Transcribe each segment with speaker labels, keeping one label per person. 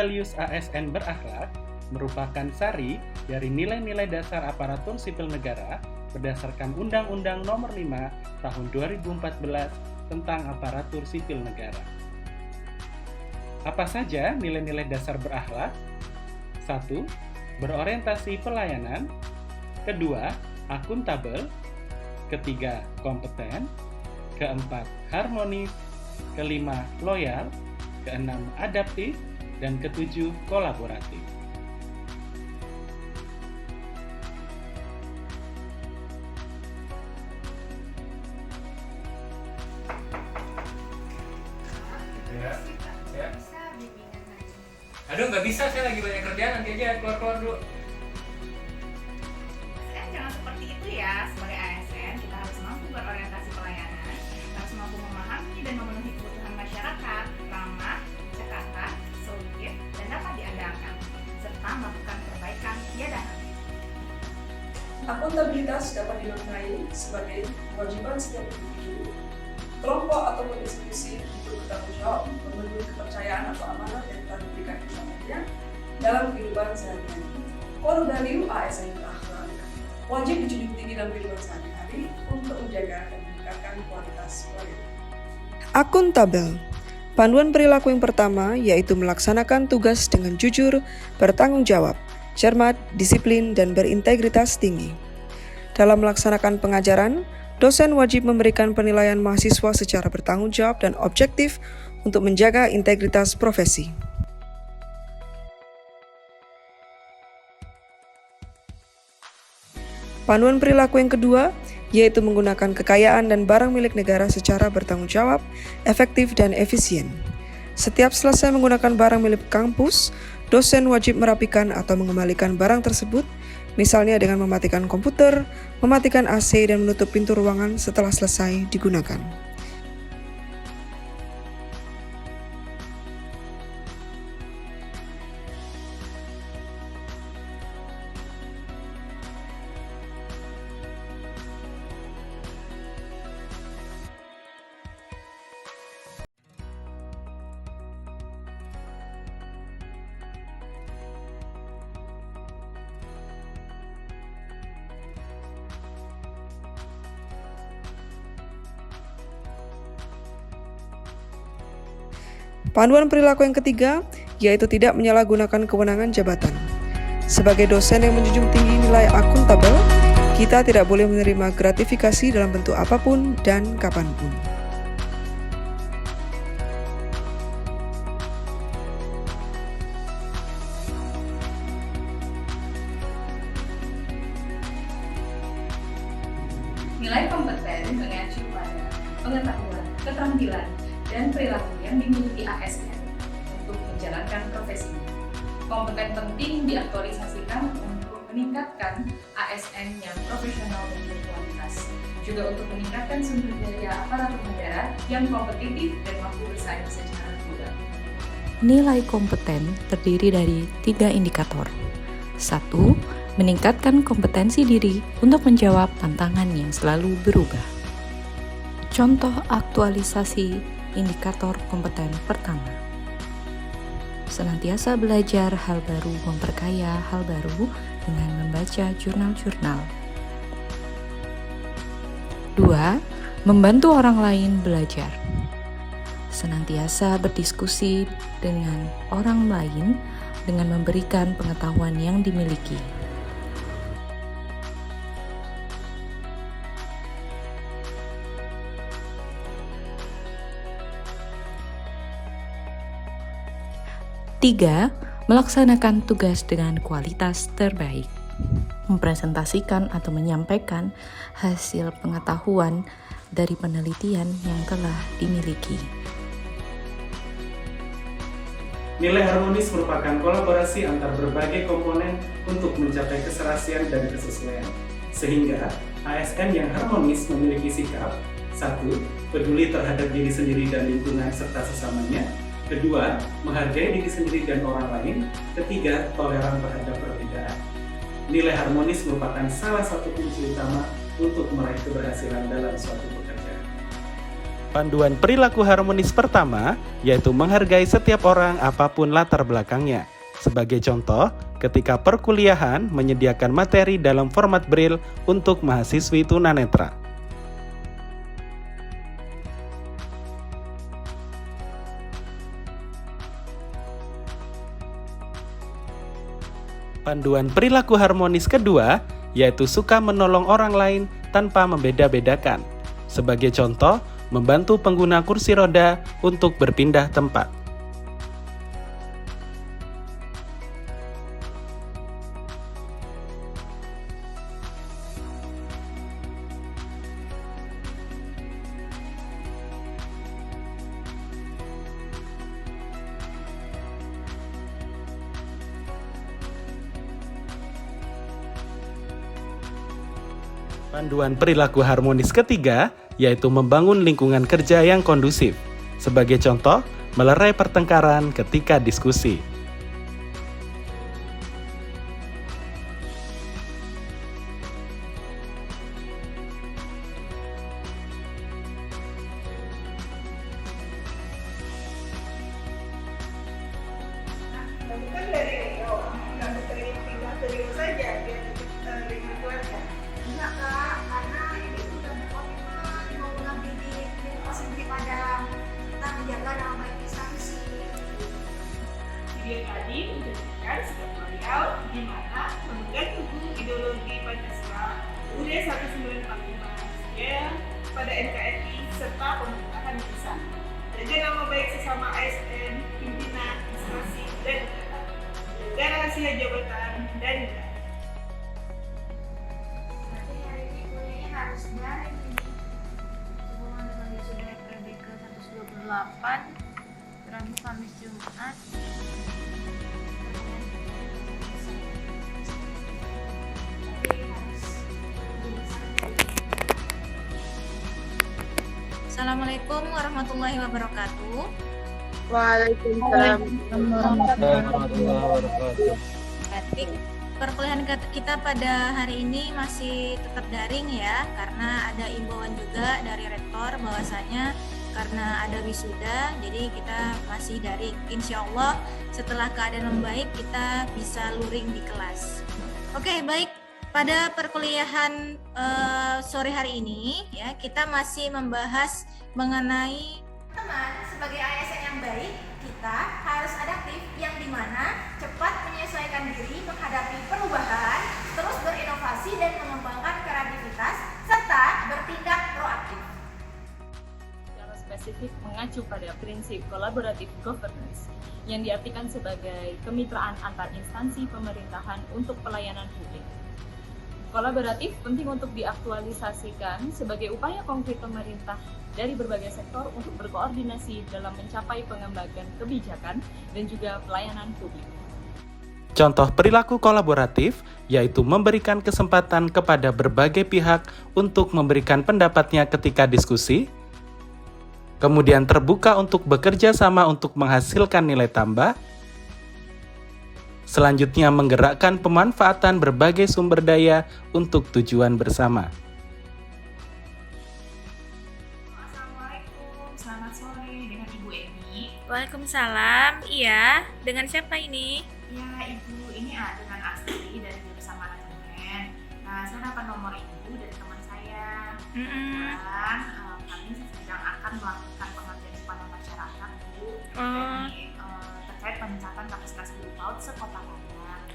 Speaker 1: Values ASN berakhlak merupakan sari dari nilai-nilai dasar aparatur sipil negara berdasarkan Undang-Undang Nomor 5 Tahun 2014 tentang Aparatur Sipil Negara. Apa saja nilai-nilai dasar berakhlak? 1. Berorientasi pelayanan. 2. Akuntabel. 3. Kompeten. 4. Harmonis. 5. Loyal. 6. Adaptif. Dan 7. Kolaboratif.
Speaker 2: Ya. Aduh, nggak bisa, saya lagi banyak kerjaan, nanti aja keluar dulu.
Speaker 3: Kan jangan seperti itu ya. Sebagai ASN, kita harus mampu berorientasi pelayanan, harus mampu memahami dan memenuhi kebutuhan masyarakat, ramah, cekatan, solid, dan dapat diandalkan, serta melakukan perbaikan tiada henti.
Speaker 4: Akuntabilitas dapat dimaknai sebagai kewajiban setiap individu, kelompok ataupun institusi untuk bertanggung jawab memenuhi kepercayaan atau amanat yang telah diberikan kepadanya dalam kehidupan sehari-hari. Core value ASN berakhlak wajib dijunjung tinggi dalam kehidupan sehari-hari untuk menjaga dan meningkatkan kualitas pelayanan.
Speaker 5: Akuntabel. Panduan perilaku yang pertama yaitu melaksanakan tugas dengan jujur, bertanggung jawab, cermat, disiplin, dan berintegritas tinggi. Dalam melaksanakan pengajaran, dosen wajib memberikan penilaian mahasiswa secara bertanggung jawab dan objektif untuk menjaga integritas profesi. Panduan perilaku yang kedua yaitu menggunakan kekayaan dan barang milik negara secara bertanggung jawab, efektif, dan efisien. Setiap selesai menggunakan barang milik kampus, dosen wajib merapikan atau mengembalikan barang tersebut, misalnya dengan mematikan komputer, mematikan AC, dan menutup pintu ruangan setelah selesai digunakan. Panduan perilaku yang ketiga yaitu tidak menyalahgunakan kewenangan jabatan. Sebagai dosen yang menjunjung tinggi nilai akuntabel, kita tidak boleh menerima gratifikasi dalam bentuk apapun dan kapanpun.
Speaker 3: Nilai kompeten mengacu pada pengetahuan, keterampilan, dan perilaku yang dimiliki ASN untuk menjalankan profesinya. Kompeten penting diaktualisasikan untuk meningkatkan ASN yang profesional dan berkualitas, juga untuk meningkatkan sumber daya aparatur negara yang kompetitif dan mampu bersaing secara global.
Speaker 6: Nilai kompeten terdiri dari 3 indikator. 1. Meningkatkan kompetensi diri untuk menjawab tantangan yang selalu berubah. Contoh aktualisasi indikator kompeten pertama. Senantiasa belajar hal baru, memperkaya hal baru dengan membaca jurnal-jurnal. 2. Membantu orang lain belajar. Senantiasa berdiskusi dengan orang lain dengan memberikan pengetahuan yang dimiliki. 3. Melaksanakan tugas dengan kualitas terbaik. Mempresentasikan atau menyampaikan hasil pengetahuan dari penelitian yang telah dimiliki.
Speaker 1: Nilai harmonis merupakan kolaborasi antar berbagai komponen untuk mencapai keserasian dan kesesuaian. Sehingga ASN yang harmonis memiliki sikap 1. Peduli terhadap diri sendiri dan lingkungan serta sesamanya. 2. Menghargai diri sendiri dan orang lain. 3. Toleran terhadap perbedaan. Nilai harmonis merupakan salah satu kunci utama untuk meraih keberhasilan dalam suatu pekerjaan. Panduan perilaku harmonis pertama yaitu menghargai setiap orang apapun latar belakangnya. Sebagai contoh, ketika perkuliahan menyediakan materi dalam format Braille untuk mahasiswi tunanetra. Panduan perilaku harmonis kedua yaitu suka menolong orang lain tanpa membeda-bedakan. Sebagai contoh, membantu pengguna kursi roda untuk berpindah tempat. Panduan perilaku harmonis ketiga yaitu membangun lingkungan kerja yang kondusif. Sebagai contoh, melerai pertengkaran ketika diskusi.
Speaker 7: Bukan dari Rio, nggak pindah ke Rio saja biar dengan keluarga.
Speaker 8: Enggak kak, karena ini sudah berkomitmen mau mengabdi di Klinik Sentri Padang. Kita menjaga nama baik instansi.
Speaker 7: Video tadi menjelaskan sikap beliau di mana memegang teguh ideologi Pancasila UUD 1945 pada NKRI serta pemerintahan desa. Jaga nama baik sesama ASN, pimpinan, instansi, dan negara. Jaga rahasia jabatan dan negara.
Speaker 8: Berarti hari ini kuliahnya harus daring ini. Hubungan dengan wisuda PBK 128, Rabu Kamis Jumat.
Speaker 9: Assalamualaikum warahmatullahi wabarakatuh.
Speaker 10: Waalaikumsalam.
Speaker 9: Baik, perkuliahan kita pada hari ini masih tetap daring ya, karena ada imbauan juga dari rektor bahwasanya karena ada wisuda, jadi kita masih daring. Insya Allah setelah keadaan membaik kita bisa luring di kelas. Oke, baik. Pada perkuliahan sore hari ini ya, kita masih membahas mengenai
Speaker 8: Teman, sebagai ASN yang baik, kita harus adaptif yang dimana cepat menyesuaikan diri menghadapi perubahan, terus berinovasi dan mengembangkan kreativitas, serta bertindak proaktif.
Speaker 11: Secara spesifik mengacu pada prinsip collaborative governance yang diartikan sebagai kemitraan antar instansi pemerintahan untuk pelayanan publik. Kolaboratif penting untuk diaktualisasikan sebagai upaya konkret pemerintah dari berbagai sektor untuk berkoordinasi dalam mencapai pengembangan kebijakan dan juga pelayanan publik.
Speaker 1: Contoh perilaku kolaboratif yaitu memberikan kesempatan kepada berbagai pihak untuk memberikan pendapatnya ketika diskusi, kemudian terbuka untuk bekerja sama untuk menghasilkan nilai tambah, selanjutnya menggerakkan pemanfaatan berbagai sumber daya untuk tujuan bersama.
Speaker 3: Assalamualaikum, selamat sore dengan Ibu Emi.
Speaker 9: Waalaikumsalam. Iya, dengan siapa ini?
Speaker 3: Ya Ibu, ini dengan Astri dari jurusan manajemen. Nah, saya dapat nomor Ibu dari teman saya. Dan kami sedang akan melakukan pengabdian kepada masyarakat, Bu. Jadi, terkait peningkatan kapasitas guru PAUD sekota Padang.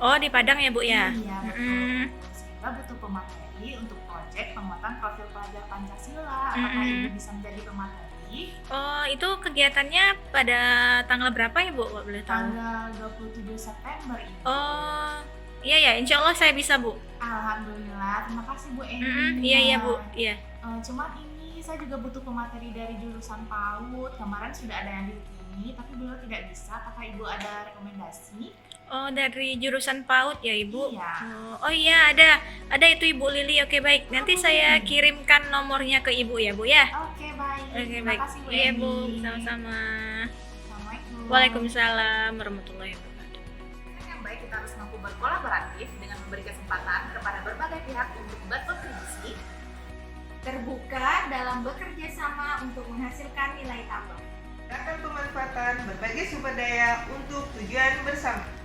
Speaker 9: Oh, di Padang ya Bu ya?
Speaker 3: Iya, betul. Sehingga butuh pemateri untuk proyek penguatan profil pelajar Pancasila. Apakah Ibu bisa menjadi pemateri?
Speaker 9: Oh, itu kegiatannya pada tanggal berapa ya Bu? Kalau boleh tahu?
Speaker 3: Tanggal 27 September ini.
Speaker 9: Oh, iya ya, insya Allah saya bisa Bu.
Speaker 3: Alhamdulillah, terima kasih Bu Eni.
Speaker 9: Iya Bu, iya.
Speaker 3: Cuman ini saya juga butuh pemateri dari jurusan PAUD. Kemarin sudah ada yang dihubungi, tapi beliau tidak bisa. Apakah Ibu ada rekomendasi?
Speaker 9: Oh, dari jurusan PAUD ya Ibu?
Speaker 3: Iya.
Speaker 9: Oh iya, ada itu Ibu Lili. Oke baik, nanti saya kirimkan nomornya ke Ibu ya Bu ya.
Speaker 3: Oke baik.
Speaker 9: Oke
Speaker 3: Terima
Speaker 9: baik.
Speaker 3: kasih Bu
Speaker 9: Iya
Speaker 3: Eni.
Speaker 9: Bu, sama-sama.
Speaker 3: Assalamualaikum.
Speaker 9: Waalaikumsalam warahmatullahi wabarakatuh.
Speaker 3: Yang baik, kita harus mampu berkolaboratif dengan memberi kesempatan kepada berbagai pihak untuk berkontribusi.
Speaker 8: terbuka dalam bekerja sama untuk menghasilkan nilai tambah.
Speaker 10: Akan pemanfaatan berbagai sumber daya untuk tujuan bersama.